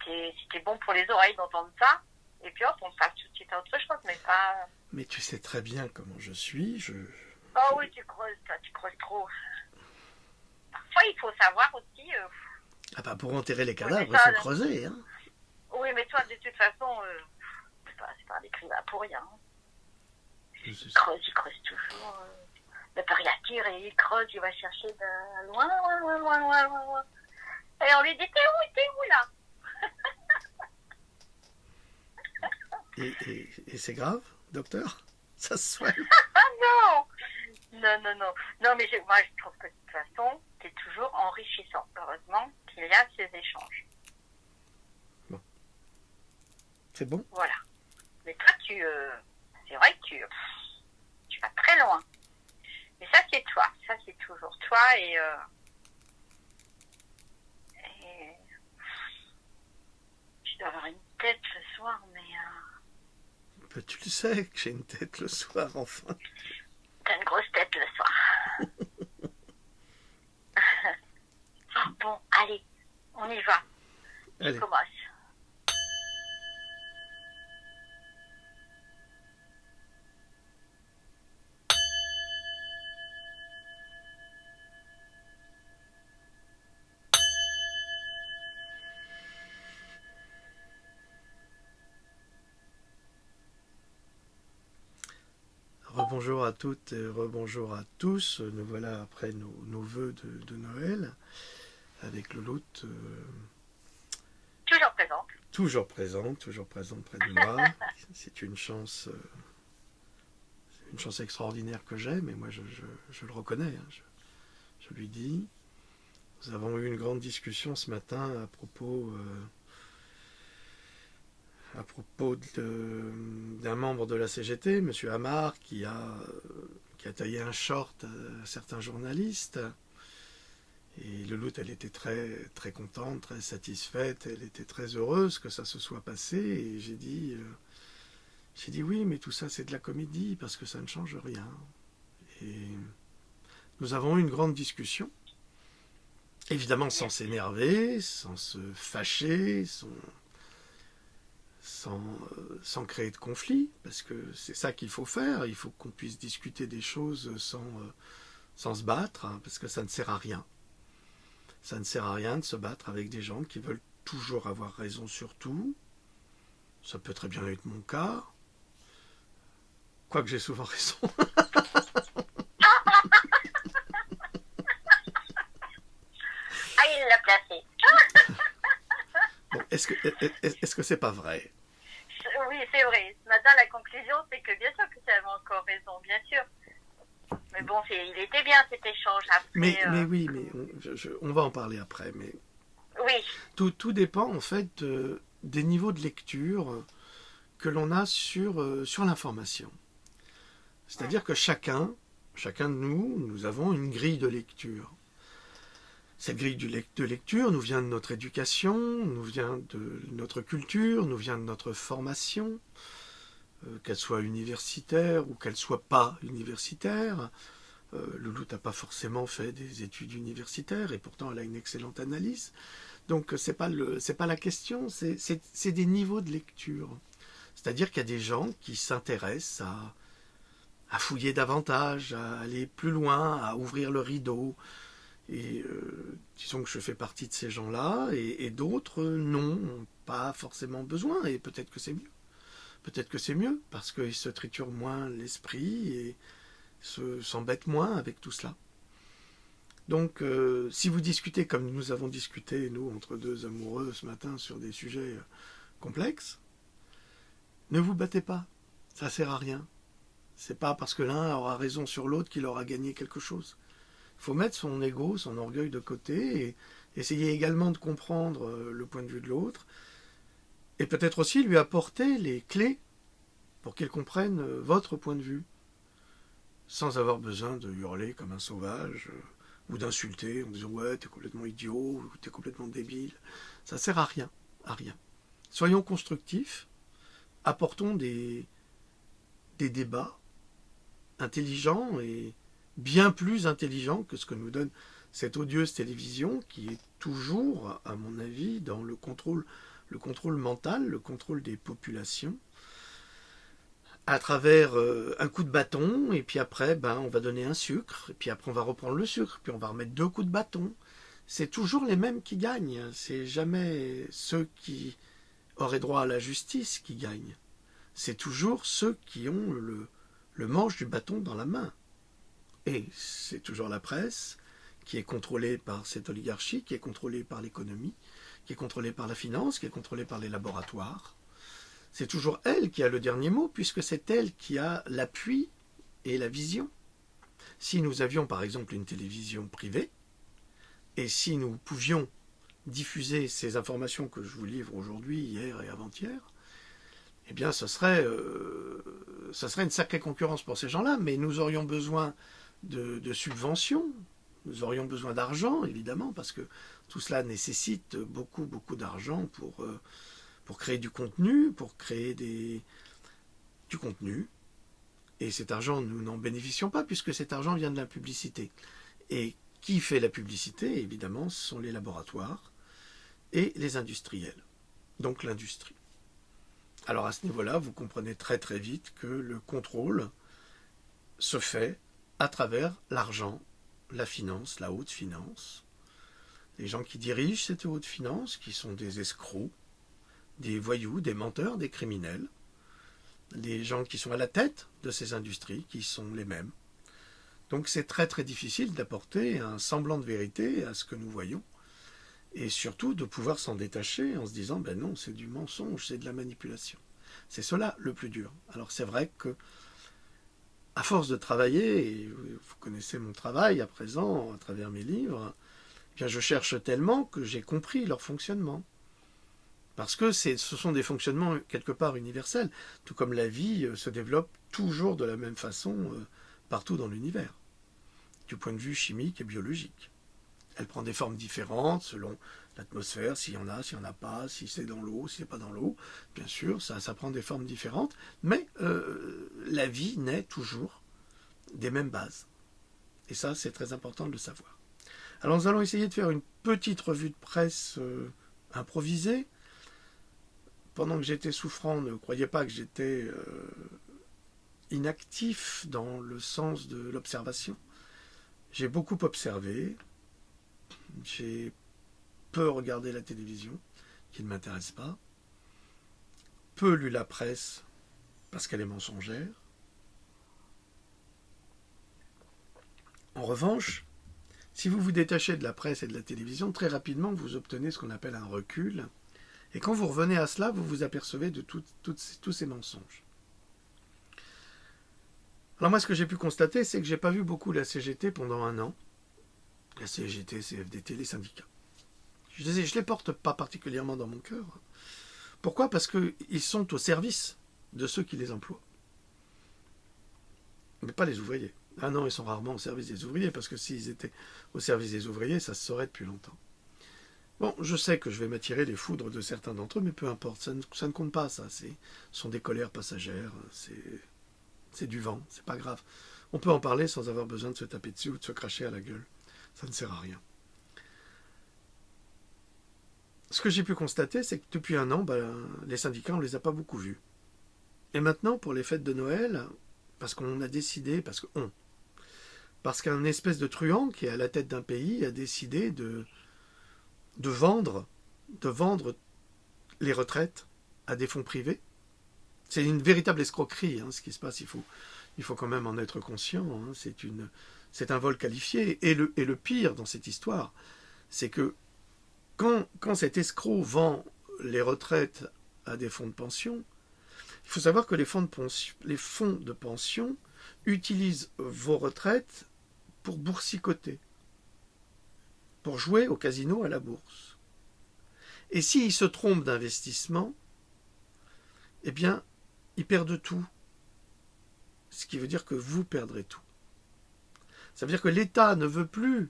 c'était bon pour les oreilles d'entendre ça. Et puis hop, on passe tout de suite à autre chose, mais pas... Mais tu sais très bien comment je suis. Oh oui, tu creuses, toi, tu creuses trop. Parfois, il faut savoir aussi... Ah bah pour enterrer les oui, cadavres, mais il ça, faut creuser. Hein. oui, mais toi, de toute façon, c'est pas un écrivain pour rien. Il creuse toujours. Le pariature, et il creuse, il va chercher de loin, loin, loin, loin, loin, loin, loin. Et on lui dit, t'es où là? Et c'est grave, docteur? Ça se soigne? Ah non! Non, non, non. Non, mais moi, je trouve que de toute façon, c'est toujours enrichissant. Heureusement qu'il y a ces échanges. Bon. C'est bon? Voilà. Mais toi, c'est vrai que tu vas très loin. Mais ça, c'est toi. Ça, c'est toujours toi. Et tu dois avoir une tête ce soir, mais... Bah, tu le sais que j'ai une tête le soir, enfin. T'as une grosse tête le soir. Bon, allez, on y va. Allez. Je commence. Rebonjour à toutes et rebonjour à tous. Nous voilà après nos vœux de Noël avec Louloute Toujours présente. toujours présente près de moi. C'est une chance extraordinaire que j'ai, mais moi je le reconnais. Hein. Je lui dis. Nous avons eu une grande discussion ce matin à propos d'un membre de la CGT, M. Hamar, qui a taillé un short à certains journalistes. Et Louloute, elle était très, très contente, très satisfaite, elle était très heureuse que ça se soit passé. Et j'ai dit oui, mais tout ça c'est de la comédie, parce que ça ne change rien. Et nous avons eu une grande discussion, évidemment sans s'énerver, sans se fâcher, sans créer de conflit, parce que c'est ça qu'il faut faire. Il faut qu'on puisse discuter des choses sans se battre, hein, parce que ça ne sert à rien. Ça ne sert à rien de se battre avec des gens qui veulent toujours avoir raison sur tout. Ça peut très bien être mon cas. Quoique j'ai souvent raison. Ah, il l'a placé. Bon, est-ce que c'est pas vrai? Oui, c'est vrai. Ce matin, la conclusion, c'est que bien sûr que tu avais encore raison, bien sûr. Mais bon, il était bien cet échange. Après, mais oui, mais on va en parler après. Mais oui. Tout dépend en fait des niveaux de lecture que l'on a sur l'information. C'est-à-dire que chacun de nous avons une grille de lecture. Cette grille de lecture nous vient de notre éducation, nous vient de notre culture, nous vient de notre formation, qu'elle soit universitaire ou qu'elle soit pas universitaire. Louloute n'a pas forcément fait des études universitaires et pourtant elle a une excellente analyse. Donc c'est pas la question, c'est des niveaux de lecture. C'est-à-dire qu'il y a des gens qui s'intéressent à fouiller davantage, à aller plus loin, à ouvrir le rideau. Et disons que je fais partie de ces gens-là, et d'autres non, n'ont pas forcément besoin, et peut-être que c'est mieux. Peut-être que c'est mieux, parce qu'ils se triturent moins l'esprit et s'embêtent moins avec tout cela. Donc, si vous discutez comme nous avons discuté, nous, entre deux amoureux ce matin, sur des sujets complexes, ne vous battez pas, ça sert à rien. C'est pas parce que l'un aura raison sur l'autre qu'il aura gagné quelque chose. Il faut mettre son ego, son orgueil de côté et essayer également de comprendre le point de vue de l'autre et peut-être aussi lui apporter les clés pour qu'il comprenne votre point de vue sans avoir besoin de hurler comme un sauvage ou d'insulter en disant « ouais, t'es complètement idiot » ou « t'es complètement débile ». Ça sert à rien, à rien. Soyons constructifs, apportons des débats intelligents et bien plus intelligents que ce que nous donne cette odieuse télévision qui est toujours, à mon avis, dans le contrôle le contrôle mental, le contrôle des populations, à travers un coup de bâton, et puis après, on va donner un sucre, et puis après on va reprendre le sucre, puis on va remettre 2 coups de bâton. C'est toujours les mêmes qui gagnent, c'est jamais ceux qui auraient droit à la justice qui gagnent. C'est toujours ceux qui ont le manche du bâton dans la main. Et c'est toujours la presse qui est contrôlée par cette oligarchie, qui est contrôlée par l'économie, qui est contrôlée par la finance, qui est contrôlée par les laboratoires. C'est toujours elle qui a le dernier mot, puisque c'est elle qui a l'appui et la vision. Si nous avions par exemple une télévision privée, et si nous pouvions diffuser ces informations que je vous livre aujourd'hui, hier et avant-hier, eh bien ce serait une sacrée concurrence pour ces gens-là, mais nous aurions besoin de subventions, nous aurions besoin d'argent, évidemment, parce que tout cela nécessite beaucoup, beaucoup d'argent pour créer du contenu, pour créer du contenu. Et cet argent, nous n'en bénéficions pas, puisque cet argent vient de la publicité. Et qui fait la publicité, évidemment, ce sont les laboratoires et les industriels. Donc l'industrie. Alors à ce niveau-là, vous comprenez très très vite que le contrôle se fait à travers l'argent, la finance, la haute finance. Les gens qui dirigent cette haute finance, qui sont des escrocs, des voyous, des menteurs, des criminels, les gens qui sont à la tête de ces industries, qui sont les mêmes. Donc c'est très très difficile d'apporter un semblant de vérité à ce que nous voyons, et surtout de pouvoir s'en détacher en se disant non, c'est du mensonge, c'est de la manipulation. C'est cela le plus dur. Alors c'est vrai que à force de travailler, et vous connaissez mon travail à présent à travers mes livres, eh bien je cherche tellement que j'ai compris leur fonctionnement. Parce que ce sont des fonctionnements quelque part universels, tout comme la vie se développe toujours de la même façon partout dans l'univers, du point de vue chimique et biologique. Elle prend des formes différentes selon l'atmosphère, s'il y en a, s'il n'y en a pas, si c'est dans l'eau, si c'est pas dans l'eau. Bien sûr, ça prend des formes différentes, mais la vie naît toujours des mêmes bases. Et ça, c'est très important de le savoir. Alors nous allons essayer de faire une petite revue de presse improvisée. Pendant que j'étais souffrant, ne croyez pas que j'étais inactif dans le sens de l'observation. J'ai beaucoup observé, j'ai peu regardé la télévision, qui ne m'intéresse pas, peu lu la presse, parce qu'elle est mensongère. En revanche, si vous vous détachez de la presse et de la télévision, très rapidement vous obtenez ce qu'on appelle un recul. Et quand vous revenez à cela, vous vous apercevez de tous ces mensonges. Alors moi, ce que j'ai pu constater, c'est que je n'ai pas vu beaucoup la CGT pendant 1 an. La CGT, CFDT, les syndicats. Je ne les porte pas particulièrement dans mon cœur. Pourquoi ? Parce qu'ils sont au service de ceux qui les emploient. Mais pas les ouvriers. Ah non, ils sont rarement au service des ouvriers, parce que s'ils étaient au service des ouvriers, ça se saurait depuis longtemps. Bon, je sais que je vais m'attirer les foudres de certains d'entre eux, mais peu importe, ça ne compte pas, ça. Ce sont des colères passagères, c'est du vent, c'est pas grave. On peut en parler sans avoir besoin de se taper dessus ou de se cracher à la gueule. Ça ne sert à rien. Ce que j'ai pu constater, c'est que depuis 1 an, les syndicats, on ne les a pas beaucoup vus. Et maintenant, pour les fêtes de Noël, parce qu'on a décidé, parce qu'un espèce de truand qui est à la tête d'un pays a décidé de vendre les retraites à des fonds privés. C'est une véritable escroquerie, ce qui se passe, il faut quand même en être conscient. C'est un vol qualifié. Et le pire dans cette histoire, c'est que quand cet escroc vend les retraites à des fonds de pension, il faut savoir que les fonds de pension utilisent vos retraites pour boursicoter, pour jouer au casino à la bourse. Et s'ils se trompent d'investissement, eh bien, ils perdent tout. Ce qui veut dire que vous perdrez tout. Ça veut dire que l'État ne veut plus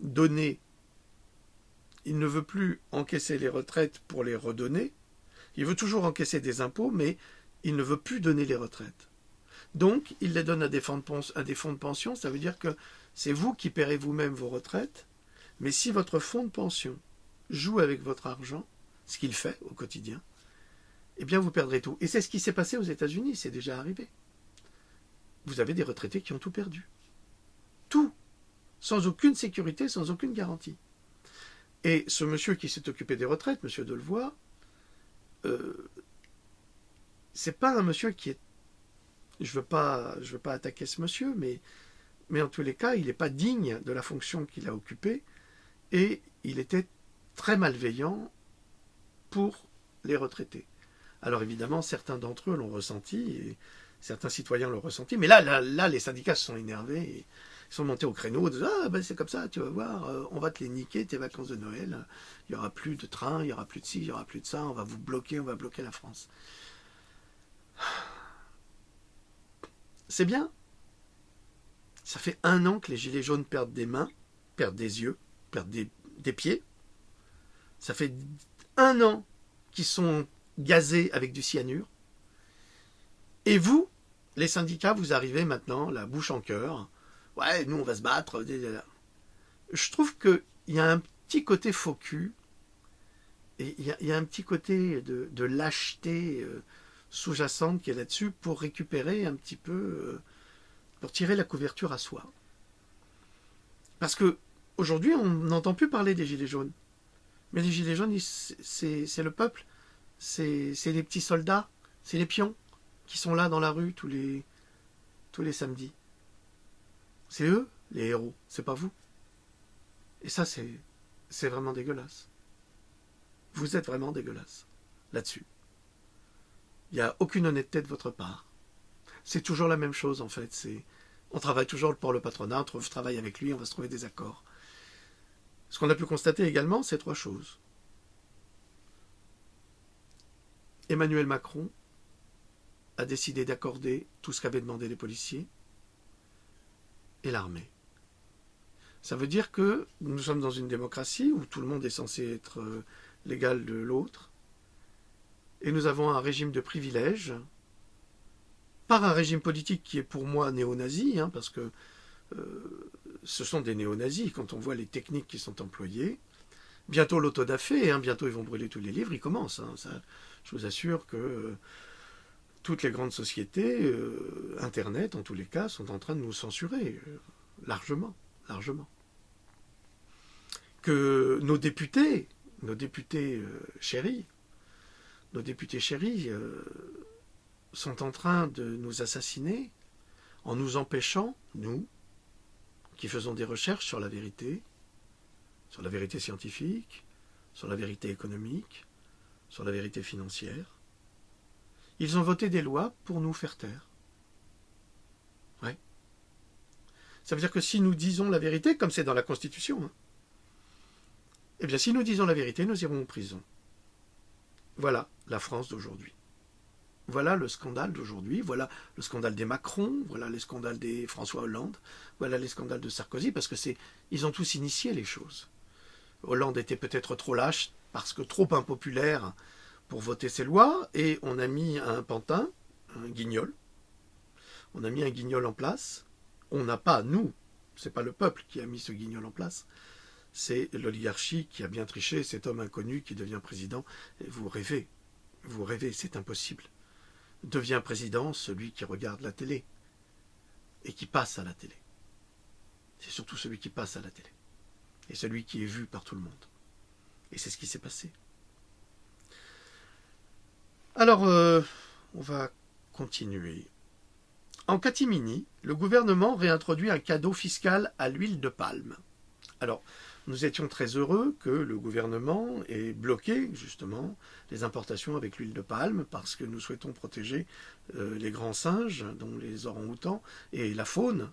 donner, il ne veut plus encaisser les retraites pour les redonner, il veut toujours encaisser des impôts, mais il ne veut plus donner les retraites. Donc, il les donne à des fonds de pension, ça veut dire que c'est vous qui paierez vous-même vos retraites, mais si votre fonds de pension joue avec votre argent, ce qu'il fait au quotidien, eh bien vous perdrez tout. Et c'est ce qui s'est passé aux États-Unis, c'est déjà arrivé. Vous avez des retraités qui ont tout perdu. Tout. Sans aucune sécurité, sans aucune garantie. Et ce monsieur qui s'est occupé des retraites, monsieur Delevoye, c'est pas un monsieur qui est... Je veux pas attaquer ce monsieur, mais en tous les cas, il n'est pas digne de la fonction qu'il a occupée, et il était très malveillant pour les retraités. Alors évidemment, certains d'entre eux l'ont ressenti, et certains citoyens l'ont ressenti, mais là, les syndicats se sont énervés, et ils sont montés au créneau, disant « Ah, ben c'est comme ça, tu vas voir, on va te les niquer, tes vacances de Noël, il n'y aura plus de train, il n'y aura plus de ci, il n'y aura plus de ça, on va vous bloquer, on va bloquer la France. » C'est bien. Ça fait 1 an que les gilets jaunes perdent des mains, perdent des yeux, perdent des pieds. Ça fait 1 an qu'ils sont gazés avec du cyanure. Et vous, les syndicats, vous arrivez maintenant, la bouche en cœur. Ouais, nous, on va se battre. Je trouve qu'il y a un petit côté faux cul, et il y a un petit côté de lâcheté sous-jacente qui est là-dessus pour récupérer un petit peu, pour tirer la couverture à soi. Parce que aujourd'hui, on n'entend plus parler des gilets jaunes. Mais les gilets jaunes, c'est le peuple, c'est les petits soldats, c'est les pions qui sont là dans la rue tous les samedis. C'est eux, les héros, c'est pas vous. Et ça, c'est vraiment dégueulasse. Vous êtes vraiment dégueulasse là-dessus. Il n'y a aucune honnêteté de votre part. C'est toujours la même chose, en fait. On travaille toujours pour le patronat, on travaille avec lui, on va se trouver des accords. Ce qu'on a pu constater également, c'est 3 choses. Emmanuel Macron a décidé d'accorder tout ce qu'avaient demandé les policiers et l'armée. Ça veut dire que nous sommes dans une démocratie où tout le monde est censé être l'égal de l'autre, et nous avons un régime de privilèges, par un régime politique qui est pour moi néo-nazi, parce que ce sont des néo-nazis quand on voit les techniques qui sont employées. Bientôt l'autodafé, bientôt ils vont brûler tous les livres, ils commencent. Ça, je vous assure que toutes les grandes sociétés, Internet en tous les cas, sont en train de nous censurer, largement. Que nos députés chéris, sont en train de nous assassiner en nous empêchant, nous, qui faisons des recherches sur la vérité scientifique, sur la vérité économique, sur la vérité financière. Ils ont voté des lois pour nous faire taire. Ouais. Ça veut dire que si nous disons la vérité, comme c'est dans la Constitution, eh bien si nous disons la vérité, nous irons en prison. Voilà la France d'aujourd'hui. Voilà le scandale d'aujourd'hui, voilà le scandale des Macron, voilà les scandales des François Hollande, voilà les scandales de Sarkozy, parce que ils ont tous initié les choses. Hollande était peut-être trop lâche, parce que trop impopulaire pour voter ses lois, et on a mis un pantin, un guignol. On a mis un guignol en place. On n'a pas, nous, c'est pas le peuple qui a mis ce guignol en place, c'est l'oligarchie qui a bien triché, cet homme inconnu qui devient président. Et vous rêvez, c'est impossible. Devient président celui qui regarde la télé et qui passe à la télé. C'est surtout celui qui passe à la télé et celui qui est vu par tout le monde. Et c'est ce qui s'est passé. Alors, on va continuer. En catimini, le gouvernement réintroduit un cadeau fiscal à l'huile de palme. Alors, nous étions très heureux que le gouvernement ait bloqué, justement, les importations avec l'huile de palme, parce que nous souhaitons protéger les grands singes, dont les orang-outans, et la faune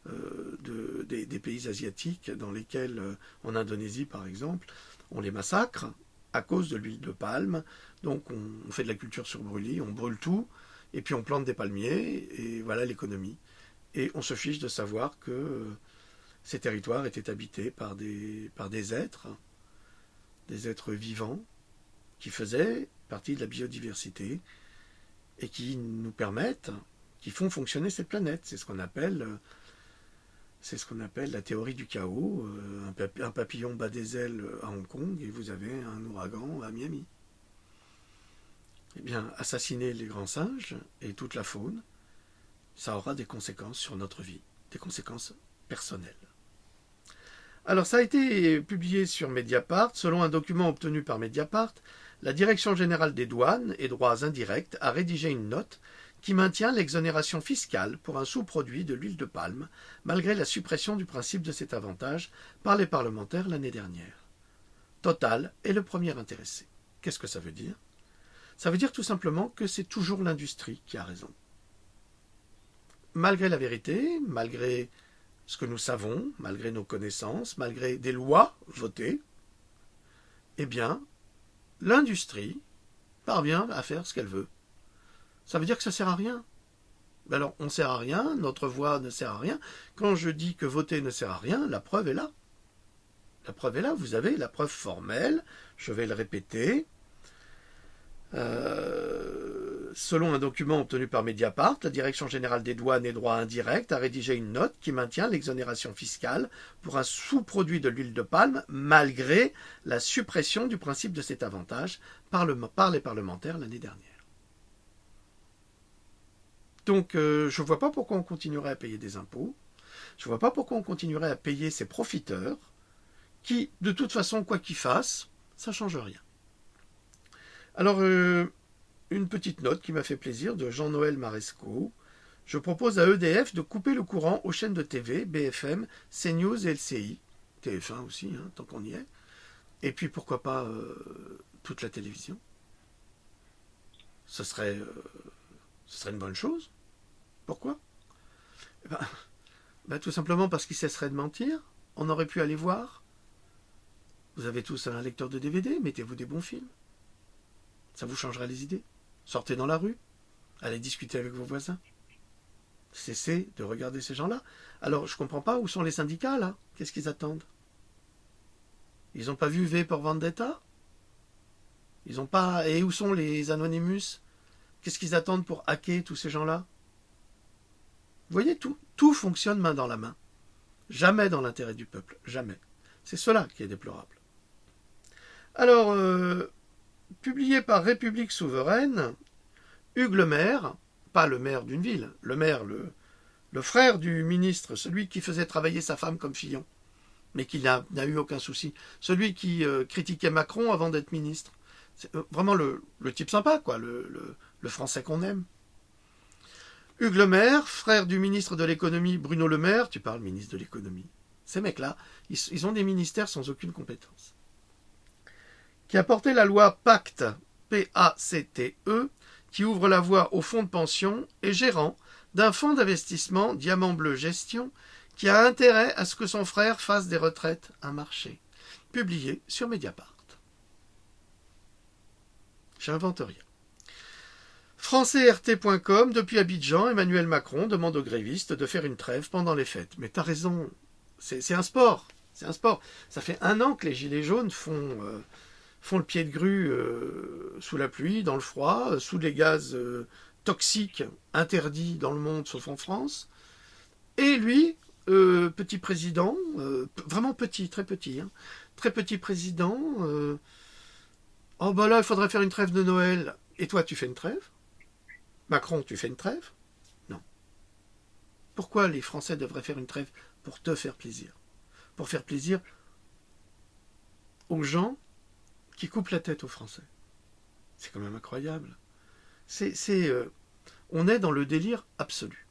des pays asiatiques, dans lesquels, en Indonésie par exemple, on les massacre à cause de l'huile de palme. Donc on fait de la culture sur brûlis, on brûle tout, et puis on plante des palmiers, et voilà l'économie. Et on se fiche de savoir que ces territoires étaient habités par des êtres vivants, qui faisaient partie de la biodiversité, et qui nous permettent, qui font fonctionner cette planète. C'est ce qu'on appelle la théorie du chaos. Un papillon bat des ailes à Hong Kong, et vous avez un ouragan à Miami. eh bien, assassiner les grands singes et toute la faune, ça aura des conséquences sur notre vie, des conséquences personnelles. Alors, ça a été publié sur Mediapart. Selon un document obtenu par Mediapart, la Direction générale des douanes et droits indirects a rédigé une note qui maintient l'exonération fiscale pour un sous-produit de l'huile de palme, malgré la suppression du principe de cet avantage par les parlementaires l'année dernière. Total est le premier intéressé. Qu'est-ce que ça veut dire? Ça veut dire tout simplement que c'est toujours l'industrie qui a raison. Malgré la vérité, malgré ce que nous savons, malgré nos connaissances, malgré des lois votées, eh bien, l'industrie parvient à faire ce qu'elle veut. Ça veut dire que ça ne sert à rien. Alors, on ne sert à rien, notre voix ne sert à rien. Quand je dis que voter ne sert à rien, la preuve est là. La preuve est là, vous avez la preuve formelle, je vais le répéter. Selon un document obtenu par Mediapart, la Direction générale des douanes et droits indirects a rédigé une note qui maintient l'exonération fiscale pour un sous-produit de l'huile de palme, malgré la suppression du principe de cet avantage par les parlementaires l'année dernière. Donc, je ne vois pas pourquoi on continuerait à payer des impôts, je ne vois pas pourquoi on continuerait à payer ces profiteurs, qui, de toute façon, quoi qu'ils fassent, ça ne change rien. Alors, une petite note qui m'a fait plaisir de Jean-Noël Maresco. Je propose à EDF de couper le courant aux chaînes de TV, BFM, CNews et LCI. TF1 aussi, hein, tant qu'on y est. Et puis, pourquoi pas toute la télévision. Ce serait une bonne chose. Pourquoi? Tout simplement parce qu'ils cesseraient de mentir. On aurait pu aller voir. Vous avez tous un lecteur de DVD, mettez-vous des bons films. Ça vous changera les idées. Sortez dans la rue, allez discuter avec vos voisins. Cessez de regarder ces gens-là. Alors, je ne comprends pas, où sont les syndicats, là? Qu'est-ce qu'ils attendent? Ils n'ont pas vu V pour Vendetta? Ils n'ont pas... Et où sont les Anonymous? Qu'est-ce qu'ils attendent pour hacker tous ces gens-là? Vous voyez, tout fonctionne main dans la main. Jamais dans l'intérêt du peuple, jamais. C'est cela qui est déplorable. Alors, publié par République Souveraine, Hugues Le Maire, pas le maire d'une ville, le maire, le frère du ministre, celui qui faisait travailler sa femme comme Fillon, mais qui n'a eu aucun souci, celui qui critiquait Macron avant d'être ministre. C'est vraiment le type sympa, quoi, le Français qu'on aime. Hugues Le Maire, frère du ministre de l'économie Bruno Le Maire, tu parles ministre de l'économie. Ces mecs-là, ils ont des ministères sans aucune compétence. Qui a porté la loi Pacte, P-A-C-T-E, qui ouvre la voie au fonds de pension et gérant d'un fonds d'investissement Diamant Bleu Gestion qui a intérêt à ce que son frère fasse des retraites un marché. Publié sur Mediapart. J'invente rien. FrançaisRT.com, depuis Abidjan, Emmanuel Macron demande aux grévistes de faire une trêve pendant les fêtes. Mais t'as raison, c'est un sport. C'est un sport. Ça fait 1 an que les gilets jaunes font le pied de grue sous la pluie, dans le froid, sous les gaz toxiques interdits dans le monde, sauf en France. Et lui, petit président, vraiment petit, très petit, hein, très petit président, oh bah là, il faudrait faire une trêve de Noël. Et toi, tu fais une trêve? Macron, tu fais une trêve? Non. Pourquoi les Français devraient faire une trêve? Pour te faire plaisir. Pour faire plaisir aux gens qui coupent la tête aux Français. C'est quand même incroyable. On est dans le délire absolu.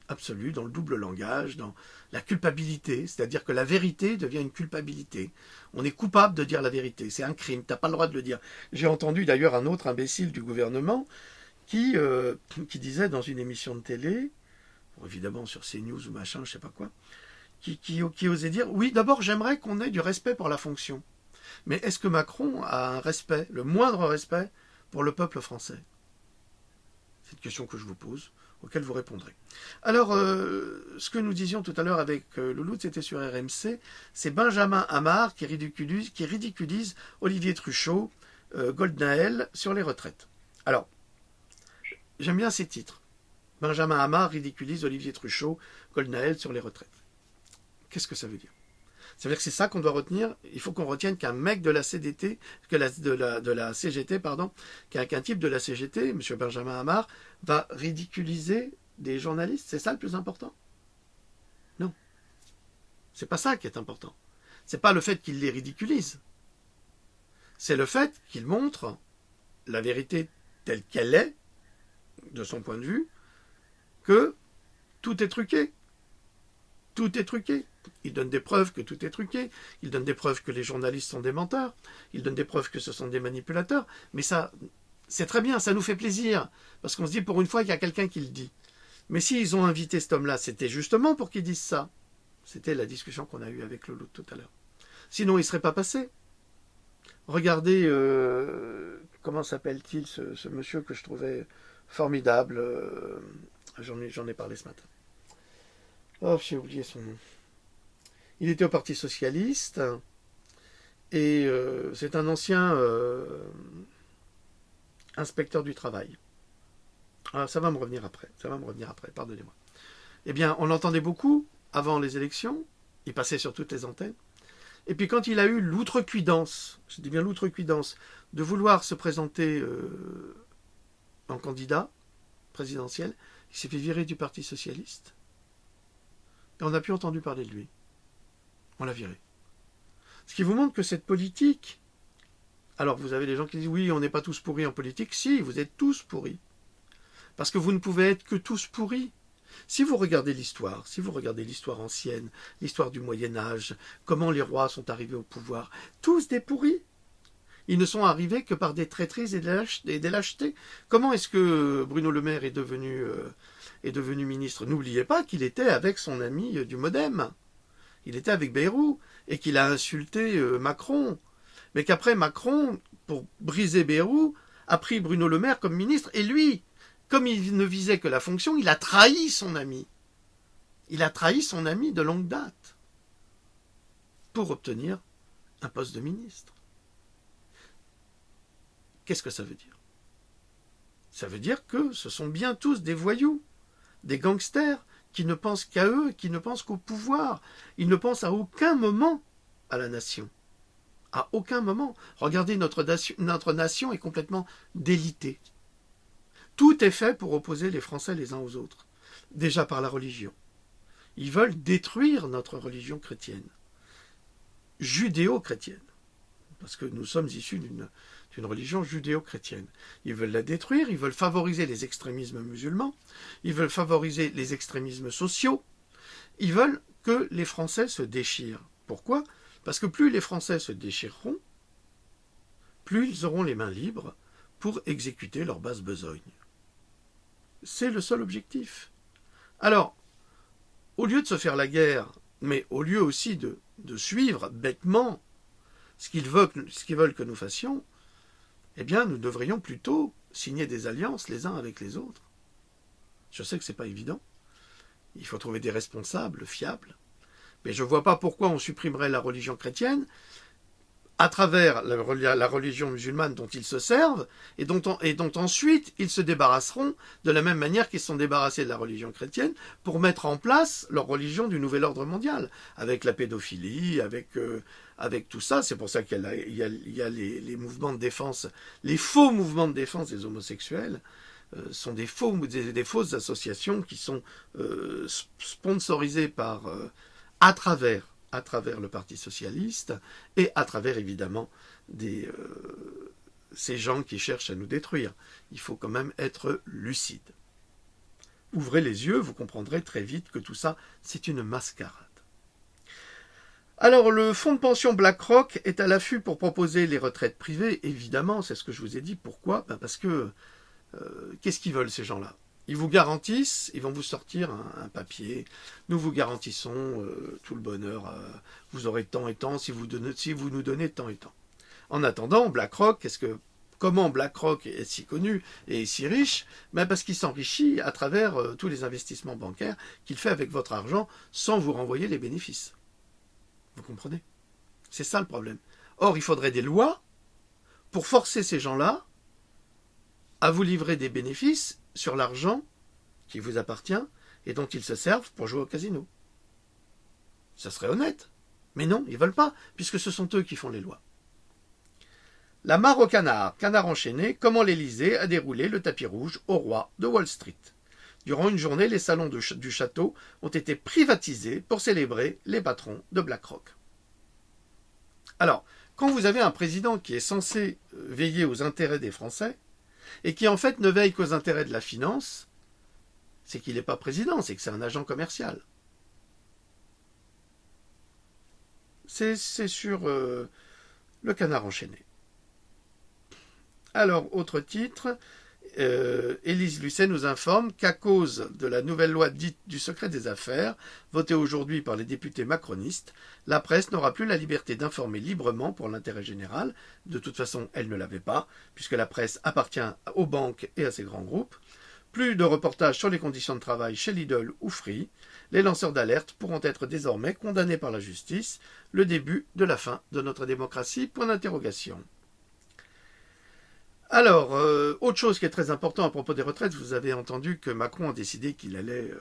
Absolu, dans le double langage, dans la culpabilité, c'est-à-dire que la vérité devient une culpabilité. On est coupable de dire la vérité, c'est un crime, t'as pas le droit de le dire. J'ai entendu d'ailleurs un autre imbécile du gouvernement qui disait dans une émission de télé, évidemment sur CNews ou machin, je sais pas quoi, qui osait dire, oui, d'abord j'aimerais qu'on ait du respect pour la fonction. Mais est-ce que Macron a un respect, le moindre respect, pour le peuple français? C'est une question que je vous pose, auquel vous répondrez. Alors, ce que nous disions tout à l'heure avec Louloute, c'était sur RMC, c'est Benjamin Hamar qui ridiculise Olivier Truchot, Goldnaël, sur les retraites. Alors, j'aime bien ces titres. Benjamin Hamar ridiculise Olivier Truchot, Goldnaël sur les retraites. Qu'est-ce que ça veut dire? Ça veut dire que c'est ça qu'on doit retenir. Il faut qu'on retienne qu'un mec de la CDT, de la CGT, pardon, qu'un type de la CGT, M. Benjamin Hamar, va ridiculiser des journalistes. C'est ça le plus important? Non. C'est pas ça qui est important. C'est pas le fait qu'il les ridiculise. C'est le fait qu'il montre la vérité telle qu'elle est, de son point de vue, que tout est truqué. Tout est truqué. Il donne des preuves que tout est truqué. Il donne des preuves que les journalistes sont des menteurs. Il donne des preuves que ce sont des manipulateurs. Mais ça, c'est très bien, ça nous fait plaisir. Parce qu'on se dit, pour une fois, il y a quelqu'un qui le dit. Mais s'ils ont invité cet homme-là, c'était justement pour qu'il dise ça. C'était la discussion qu'on a eue avec Lolo tout à l'heure. Sinon, il ne serait pas passé. Regardez, comment s'appelle-t-il, ce monsieur que je trouvais formidable. J'en ai parlé ce matin. Oh, j'ai oublié son nom. Il était au Parti Socialiste et c'est un ancien inspecteur du travail. Ah, ça va me revenir après, pardonnez-moi. Eh bien, on l'entendait beaucoup avant les élections, il passait sur toutes les antennes, et puis quand il a eu l'outrecuidance, je dis bien l'outrecuidance, de vouloir se présenter en candidat présidentiel, il s'est fait virer du Parti Socialiste. Et on n'a plus entendu parler de lui. On l'a viré. Ce qui vous montre que cette politique... Alors vous avez des gens qui disent, oui, on n'est pas tous pourris en politique. Si, vous êtes tous pourris. Parce que vous ne pouvez être que tous pourris. Si vous regardez l'histoire ancienne, l'histoire du Moyen-Âge, comment les rois sont arrivés au pouvoir, tous des pourris. Ils ne sont arrivés que par des traîtrises et des lâchetés. Comment est-ce que Bruno Le Maire est devenu ministre? N'oubliez pas qu'il était avec son ami du Modem. Il était avec Bayrou et qu'il a insulté Macron. Mais qu'après Macron, pour briser Bayrou, a pris Bruno Le Maire comme ministre. Et lui, comme il ne visait que la fonction, il a trahi son ami. Il a trahi son ami de longue date pour obtenir un poste de ministre. Qu'est-ce que ça veut dire? Ça veut dire que ce sont bien tous des voyous, des gangsters, qui ne pensent qu'à eux, qui ne pensent qu'au pouvoir. Ils ne pensent à aucun moment à la nation. À aucun moment. Regardez, notre nation est complètement délitée. Tout est fait pour opposer les Français les uns aux autres. Déjà par la religion. Ils veulent détruire notre religion chrétienne. Judéo-chrétienne. Parce que nous sommes issus d'une religion judéo-chrétienne. Ils veulent la détruire, ils veulent favoriser les extrémismes musulmans, ils veulent favoriser les extrémismes sociaux, ils veulent que les Français se déchirent. Pourquoi? Parce que plus les Français se déchireront, plus ils auront les mains libres pour exécuter leur basse besogne. C'est le seul objectif. Alors, au lieu de se faire la guerre, mais au lieu aussi de suivre bêtement ce qu'ils veulent que nous fassions, eh bien, nous devrions plutôt signer des alliances les uns avec les autres. Je sais que ce n'est pas évident. Il faut trouver des responsables fiables. Mais je ne vois pas pourquoi on supprimerait la religion chrétienne à travers la religion musulmane dont ils se servent et dont ensuite ils se débarrasseront de la même manière qu'ils se sont débarrassés de la religion chrétienne pour mettre en place leur religion du nouvel ordre mondial, avec la pédophilie, avec tout ça. C'est pour ça qu'il y a les mouvements de défense, les faux mouvements de défense des homosexuels sont des fausses associations qui sont sponsorisées à travers le Parti Socialiste et à travers, évidemment, ces gens qui cherchent à nous détruire. Il faut quand même être lucide. Ouvrez les yeux, vous comprendrez très vite que tout ça, c'est une mascarade. Alors, le fonds de pension BlackRock est à l'affût pour proposer les retraites privées, évidemment, c'est ce que je vous ai dit. Pourquoi? Parce que, qu'est-ce qu'ils veulent, ces gens-là? Ils vous garantissent, ils vont vous sortir un papier. Nous vous garantissons tout le bonheur. Vous aurez tant et tant si vous nous donnez tant et tant. En attendant, BlackRock, comment BlackRock est si connu et si riche? Parce qu'il s'enrichit à travers tous les investissements bancaires qu'il fait avec votre argent sans vous renvoyer les bénéfices. Vous comprenez? C'est ça le problème. Or, il faudrait des lois pour forcer ces gens-là à vous livrer des bénéfices sur l'argent qui vous appartient et dont ils se servent pour jouer au casino. Ça serait honnête. Mais non, ils ne veulent pas, puisque ce sont eux qui font les lois. La mare au canard, canard enchaîné, comment l'Élysée a déroulé le tapis rouge au roi de Wall Street. Durant une journée, les salons du château ont été privatisés pour célébrer les patrons de BlackRock. Alors, quand vous avez un président qui est censé veiller aux intérêts des Français, et qui en fait ne veille qu'aux intérêts de la finance, c'est qu'il n'est pas président, c'est que c'est un agent commercial. C'est sur le canard enchaîné. Alors, autre titre, Élise Lucet nous informe qu'à cause de la nouvelle loi dite du secret des affaires, votée aujourd'hui par les députés macronistes, la presse n'aura plus la liberté d'informer librement pour l'intérêt général. De toute façon, elle ne l'avait pas, puisque la presse appartient aux banques et à ces grands groupes. Plus de reportages sur les conditions de travail chez Lidl ou Free. Les lanceurs d'alerte pourront être désormais condamnés par la justice. Le début de la fin de notre démocratie, point d'interrogation. Alors, autre chose qui est très important à propos des retraites, vous avez entendu que Macron a décidé qu'il allait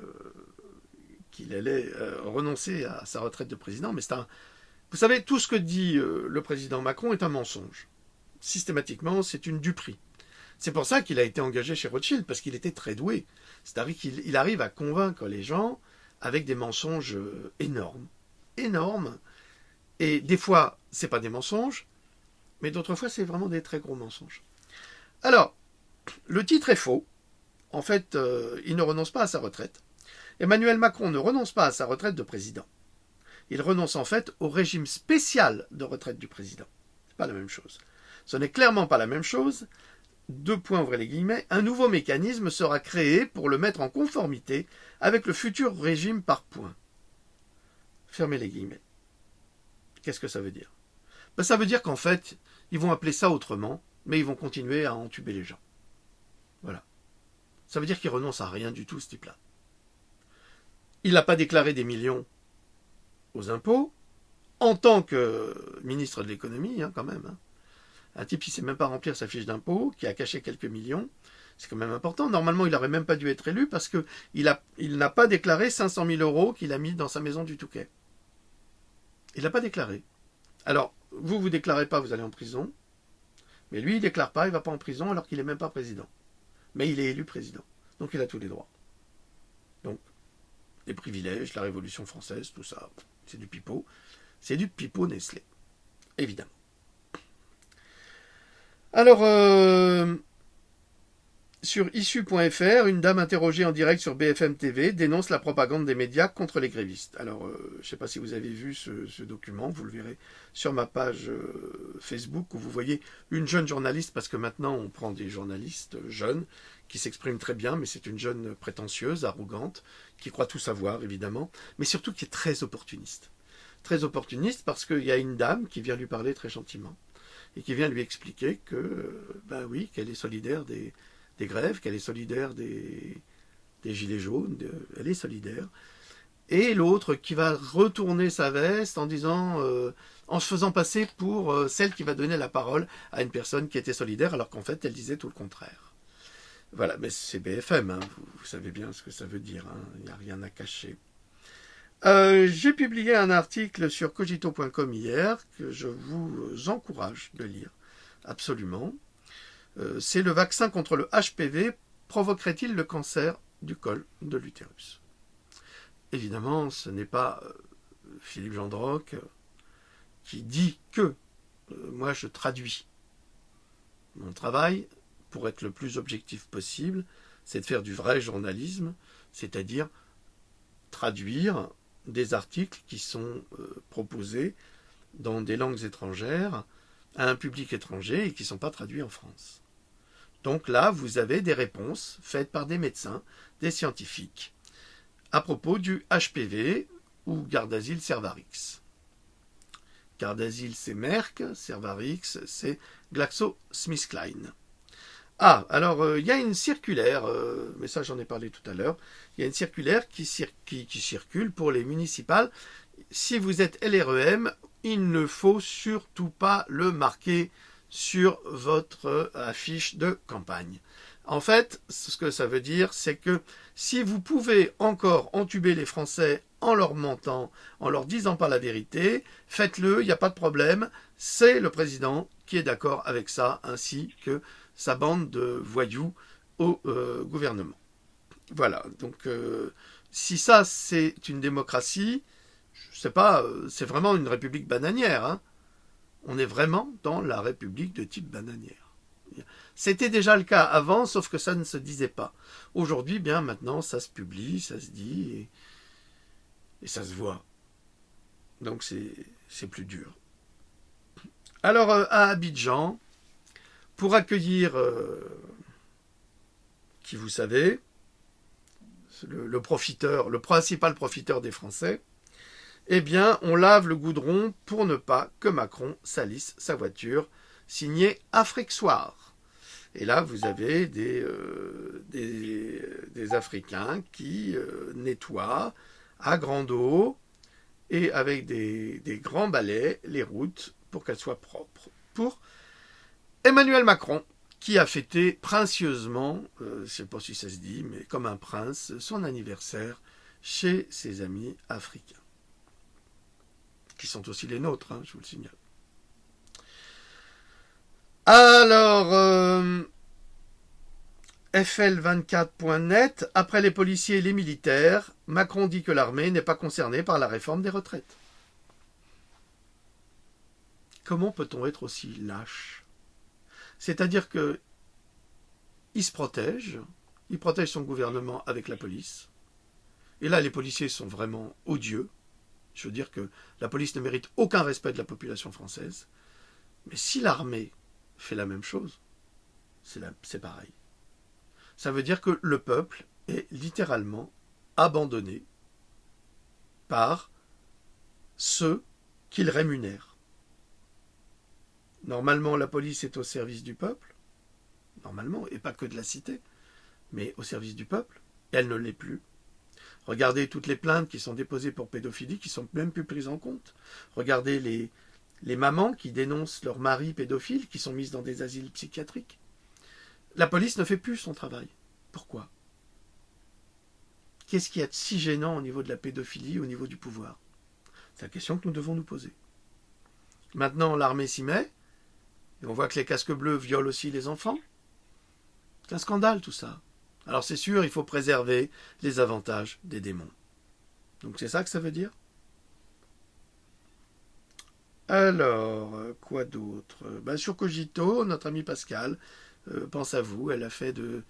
renoncer à sa retraite de président, mais vous savez, tout ce que dit le président Macron est un mensonge. Systématiquement, c'est une duperie. C'est pour ça qu'il a été engagé chez Rothschild, parce qu'il était très doué. C'est-à-dire qu'il arrive à convaincre les gens avec des mensonges énormes. Énormes. Et des fois, c'est pas des mensonges, mais d'autres fois, c'est vraiment des très gros mensonges. Alors, le titre est faux. En fait, il ne renonce pas à sa retraite. Emmanuel Macron ne renonce pas à sa retraite de président. Il renonce en fait au régime spécial de retraite du président. C'est pas la même chose. Ce n'est clairement pas la même chose. Deux points, ouvrez les guillemets. Un nouveau mécanisme sera créé pour le mettre en conformité avec le futur régime par points. Fermez les guillemets. Qu'est-ce que ça veut dire? Ça veut dire qu'en fait, ils vont appeler ça autrement, mais ils vont continuer à entuber les gens. Voilà. Ça veut dire qu'il renonce à rien du tout, ce type-là. Il n'a pas déclaré des millions aux impôts, en tant que ministre de l'économie, quand même. Un type qui ne sait même pas remplir sa fiche d'impôt, qui a caché quelques millions, c'est quand même important. Normalement, il n'aurait même pas dû être élu parce qu'il n'a pas déclaré 500 000 euros qu'il a mis dans sa maison du Touquet. Il n'a pas déclaré. Alors, vous ne déclarez pas, vous allez en prison. Mais lui, il ne déclare pas, il ne va pas en prison alors qu'il n'est même pas président. Mais il est élu président. Donc il a tous les droits. Donc, les privilèges, la Révolution française, tout ça, c'est du pipeau. C'est du pipeau Nestlé. Évidemment. Alors, sur issue.fr, une dame interrogée en direct sur BFM TV dénonce la propagande des médias contre les grévistes. Alors, je ne sais pas si vous avez vu ce document, vous le verrez sur ma page Facebook où vous voyez une jeune journaliste, parce que maintenant on prend des journalistes jeunes qui s'expriment très bien, mais c'est une jeune prétentieuse, arrogante, qui croit tout savoir évidemment, mais surtout qui est très opportuniste. Très opportuniste parce qu'il y a une dame qui vient lui parler très gentiment et qui vient lui expliquer que, oui, qu'elle est solidaire des grèves, qu'elle est solidaire des gilets jaunes, elle est solidaire. Et l'autre qui va retourner sa veste en disant, en se faisant passer pour celle qui va donner la parole à une personne qui était solidaire, alors qu'en fait elle disait tout le contraire. Voilà, mais c'est BFM, vous savez bien ce que ça veut dire, il n'y a rien à cacher. J'ai publié un article sur cogito.com hier que je vous encourage de lire, absolument. C'est le vaccin contre le HPV provoquerait-il le cancer du col de l'utérus? Évidemment, ce n'est pas Philippe Gendroc qui dit que moi je traduis. Mon travail, pour être le plus objectif possible, c'est de faire du vrai journalisme, c'est-à-dire traduire des articles qui sont proposés dans des langues étrangères à un public étranger et qui ne sont pas traduits en France. Donc là, vous avez des réponses faites par des médecins, des scientifiques, à propos du HPV ou Gardasil Cervarix. Gardasil, c'est Merck, Cervarix, c'est GlaxoSmithKline. Ah, alors, il y a une circulaire, mais ça j'en ai parlé tout à l'heure, il y a une circulaire qui circule pour les municipales. Si vous êtes LREM, il ne faut surtout pas le marquer sur votre affiche de campagne. En fait, ce que ça veut dire, c'est que si vous pouvez encore entuber les Français en leur mentant, en leur disant pas la vérité. Faites-le, il n'y a pas de problème. C'est le président qui est d'accord avec ça, ainsi que sa bande de voyous au gouvernement. Voilà, donc si ça c'est une démocratie, je sais pas, c'est vraiment une république bananière. Hein. On est vraiment dans la république de type bananière. C'était déjà le cas avant, sauf que ça ne se disait pas. Aujourd'hui, bien maintenant, ça se publie, ça se dit, et ça se voit. Donc c'est plus dur. Alors, à Abidjan, pour accueillir, qui vous savez, le profiteur, le principal profiteur des Français, eh bien, on lave le goudron pour ne pas que Macron salisse sa voiture, signé Afrique Soir. Et là, vous avez des Africains qui nettoient à grande eau et avec des grands balais les routes pour qu'elles soient propres. Pour Emmanuel Macron, qui a fêté princieusement, je ne sais pas si ça se dit, mais comme un prince, son anniversaire chez ses amis africains. Qui sont aussi les nôtres, hein, je vous le signale. Alors, FL24.net, après les policiers et les militaires, Macron dit que l'armée n'est pas concernée par la réforme des retraites. Comment peut-on être aussi lâche ? C'est-à-dire que il se protège, il protège son gouvernement avec la police. Et là, les policiers sont vraiment odieux. Je veux dire que la police ne mérite aucun respect de la population française. Mais si l'armée fait la même chose, c'est pareil. Ça veut dire que le peuple est littéralement abandonné par ceux qu'il rémunère. Normalement, la police est au service du peuple, normalement, et pas que de la cité, mais au service du peuple, et elle ne l'est plus. Regardez toutes les plaintes qui sont déposées pour pédophilie, qui ne sont même plus prises en compte. Regardez les mamans qui dénoncent leurs maris pédophiles, qui sont mises dans des asiles psychiatriques. La police ne fait plus son travail. Pourquoi ? Qu'est-ce qu'il y a de si gênant au niveau de la pédophilie, au niveau du pouvoir ? C'est la question que nous devons nous poser. Maintenant, l'armée s'y met, et on voit que les casques bleus violent aussi les enfants. C'est un scandale tout ça. Alors c'est sûr, il faut préserver les avantages des démons. Donc c'est ça que ça veut dire ? Alors, quoi d'autre ? Sur Cogito, notre ami Pascal pense à vous. Elle a fait de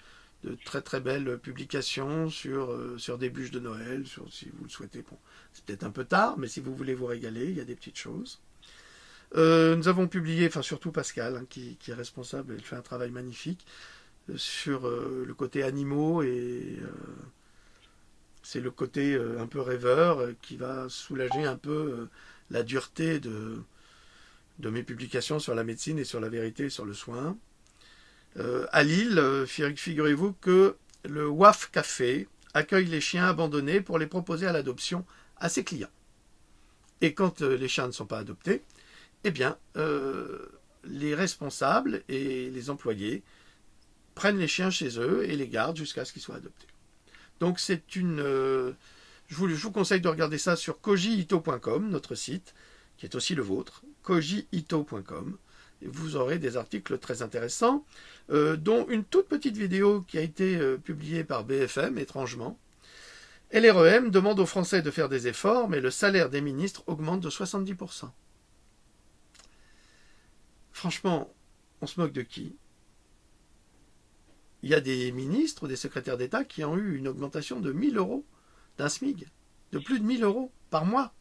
très très belles publications sur des bûches de Noël, si vous le souhaitez. Bon, c'est peut-être un peu tard, mais si vous voulez vous régaler, il y a des petites choses. Nous avons publié, enfin surtout Pascal, hein, qui est responsable, elle fait un travail magnifique, sur le côté animaux, et c'est le côté un peu rêveur qui va soulager un peu la dureté de mes publications sur la médecine et sur la vérité et sur le soin. À Lille, figurez-vous que le WAF Café accueille les chiens abandonnés pour les proposer à l'adoption à ses clients. Et quand les chiens ne sont pas adoptés, eh bien, les responsables et les employés prennent les chiens chez eux et les gardent jusqu'à ce qu'ils soient adoptés. Donc c'est une... je vous conseille de regarder ça sur kojiito.com, notre site, qui est aussi le vôtre, kojiito.com. Et vous aurez des articles très intéressants, dont une toute petite vidéo qui a été publiée par BFM, étrangement. LREM demande aux Français de faire des efforts, mais le salaire des ministres augmente de 70%. Franchement, on se moque de qui ? Il y a des ministres ou des secrétaires d'État qui ont eu une augmentation de 1 000 euros d'un SMIC, de plus de 1 000 euros par mois.